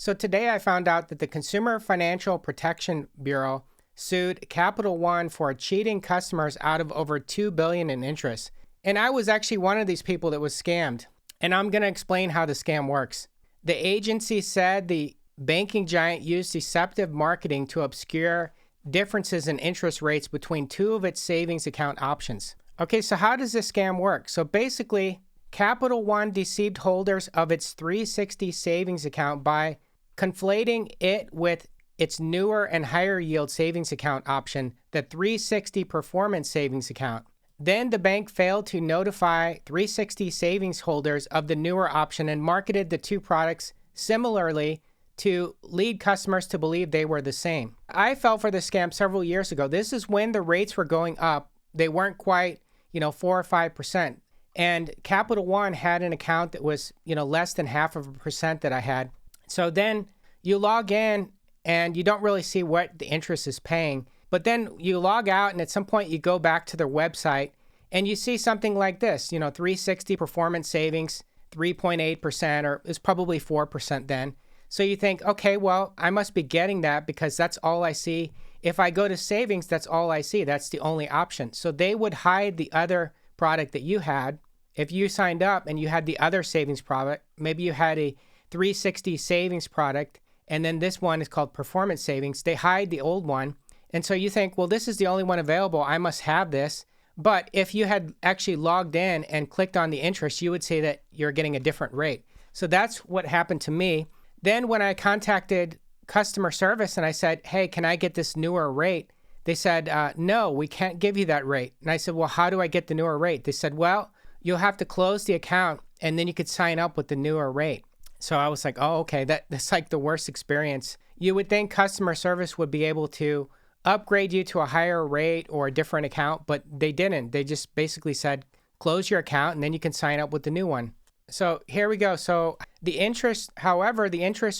So today I found out that the Consumer Financial Protection Bureau sued Capital One for cheating customers out of over $2 billion in interest. And I was actually one of these people that was scammed. And I'm going to explain how the scam works. The agency said the banking giant used deceptive marketing to obscure differences in interest rates between two of its savings account options. Okay, so how does this scam work? So basically, Capital One deceived holders of its 360 savings account by conflating it with its newer and higher yield savings account option, the 360 Performance Savings Account. Then the bank failed to notify 360 savings holders of the newer option and marketed the two products similarly to lead customers to believe they were the same. I fell for the scam several years ago. This is when the rates were going up. They weren't quite, 4 or 5%. And Capital One had an account that was, less than 0.5% that I had. So then you log in and you don't really see what the interest is paying. But then you log out and at some point you go back to their website and you see something like this, 360 Performance Savings, 3.8%, or it's probably 4% then. So you think, okay, well, I must be getting that because that's all I see. If I go to savings, that's all I see. That's the only option. So they would hide the other product that you had. If you signed up and you had the other savings product, maybe you had a 360 savings product, and then this one is called Performance Savings. They hide the old one. And so you think, well, this is the only one available. I must have this. But if you had actually logged in and clicked on the interest, you would see that you're getting a different rate. So that's what happened to me. Then when I contacted customer service and I said, hey, can I get this newer rate? They said, no, we can't give you that rate. And I said, well, how do I get the newer rate? They said, well, you'll have to close the account and then you could sign up with the newer rate. So I was like, oh, okay, that's like the worst experience. You would think customer service would be able to upgrade you to a higher rate or a different account, but they didn't. They just basically said, close your account and then you can sign up with the new one. So here we go. So the interest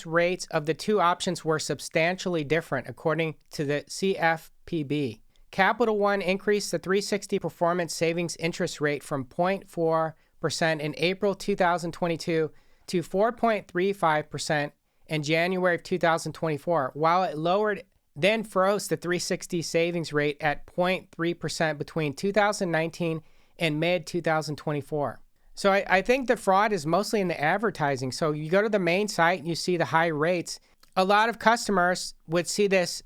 rates of the two options were substantially different according to the CFPB. Capital One increased the 360 Performance Savings interest rate from 0.4% in April 2022 to 4.35% in January of 2024, while it then froze the 360 savings rate at 0.3% between 2019 and mid-2024. So I think the fraud is mostly in the advertising. So you go to the main site and you see the high rates. A lot of customers would see this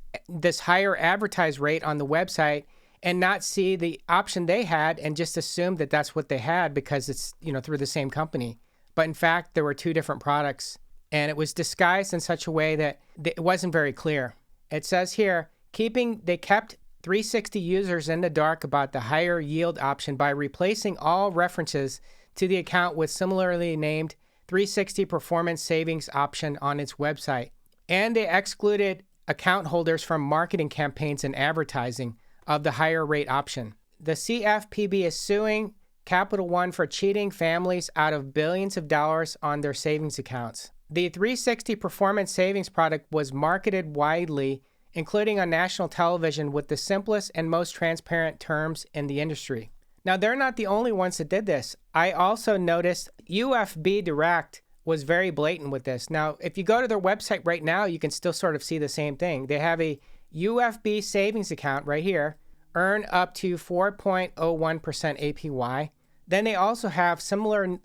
higher advertised rate on the website and not see the option they had and just assume that that's what they had because it's, through the same company. But in fact, there were two different products and it was disguised in such a way that it wasn't very clear. It says here, they kept 360 users in the dark about the higher yield option by replacing all references to the account with similarly named 360 Performance Savings option on its website. And they excluded account holders from marketing campaigns and advertising of the higher rate option. The CFPB is suing Capital One for cheating families out of billions of dollars on their savings accounts. The 360 Performance Savings product was marketed widely, including on national television, with the simplest and most transparent terms in the industry. Now, they're not the only ones that did this. I also noticed UFB Direct was very blatant with this. Now, if you go to their website right now, you can still sort of see the same thing. They have a UFB savings account right here, earn up to 4.01% APY. Then they also have similar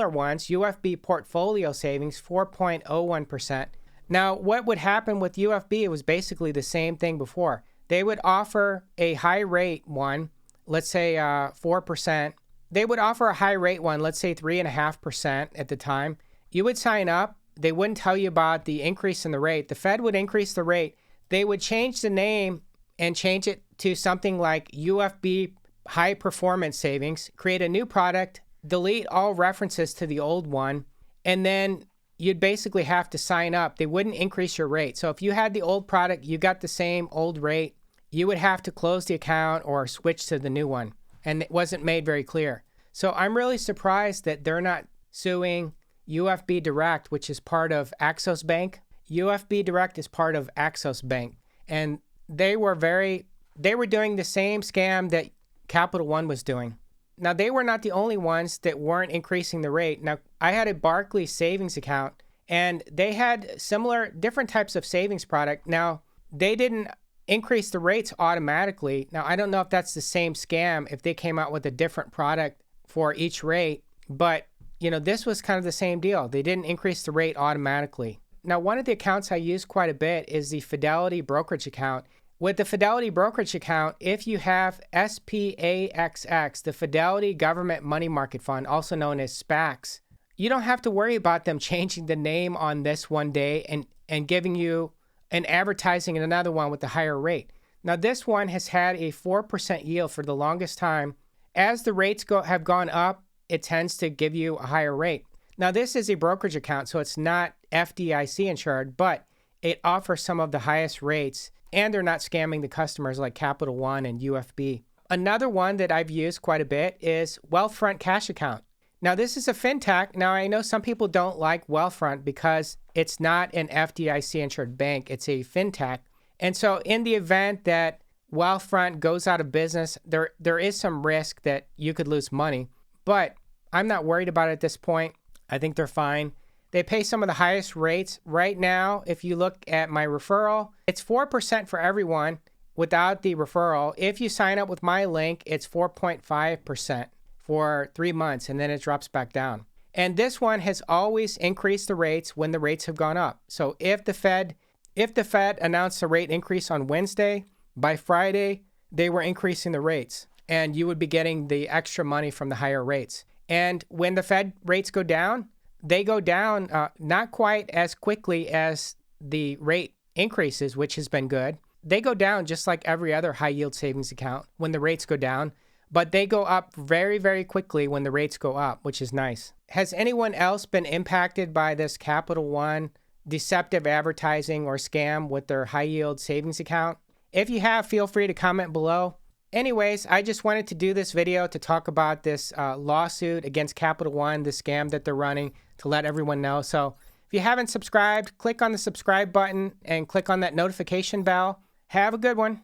ones, UFB Portfolio Savings, 4.01%. Now, what would happen with UFB? It was basically the same thing before. They would offer a high rate one, let's say 4%. They would offer a high rate one, let's say 3.5% at the time. You would sign up. They wouldn't tell you about the increase in the rate. The Fed would increase the rate. They would change the name and change it to something like UFB High Performance Savings, create a new product, delete all references to the old one, and then you'd basically have to sign up. They wouldn't increase your rate. So if you had the old product, you got the same old rate, you would have to close the account or switch to the new one. And it wasn't made very clear. So I'm really surprised that they're not suing UFB Direct, which is part of Axos Bank. UFB Direct is part of Axos Bank. And they were doing the same scam that Capital One was doing. Now, they were not the only ones that weren't increasing the rate. Now, I had a Barclays savings account, And they had similar, different types of savings product. Now, they didn't increase the rates automatically. Now, I don't know if that's the same scam, if they came out with a different product for each rate, but this was kind of the same deal. They didn't increase the rate automatically. Now, one of the accounts I use quite a bit is the Fidelity brokerage account. With the Fidelity brokerage account, if you have SPAXX, the Fidelity Government Money Market Fund, also known as SPACs, you don't have to worry about them changing the name on this one day and giving you an advertising in another one with a higher rate. Now, this one has had a 4% yield for the longest time. As the rates have gone up, it tends to give you a higher rate. Now, this is a brokerage account, so it's not FDIC insured, but it offers some of the highest rates, and they're not scamming the customers like Capital One and UFB. Another one that I've used quite a bit is Wealthfront Cash Account. Now, this is a fintech. Now, I know some people don't like Wealthfront because it's not an FDIC insured bank. It's a fintech. And so in the event that Wealthfront goes out of business, there is some risk that you could lose money. But I'm not worried about it at this point. I think they're fine. They pay some of the highest rates. Right now, if you look at my referral, it's 4% for everyone without the referral. If you sign up with my link, it's 4.5% for 3 months, and then it drops back down. And this one has always increased the rates when the rates have gone up. So if the Fed announced a rate increase on Wednesday, by Friday, they were increasing the rates, and you would be getting the extra money from the higher rates. And when the Fed rates go down, they go down not quite as quickly as the rate increases, which has been good. They go down just like every other high yield savings account when the rates go down, but they go up very, very quickly when the rates go up, which is nice. Has anyone else been impacted by this Capital One deceptive advertising or scam with their high yield savings account? If you have, feel free to comment below. Anyways, I just wanted to do this video to talk about this lawsuit against Capital One, the scam that they're running, to let everyone know. So if you haven't subscribed, click on the subscribe button and click on that notification bell. Have a good one.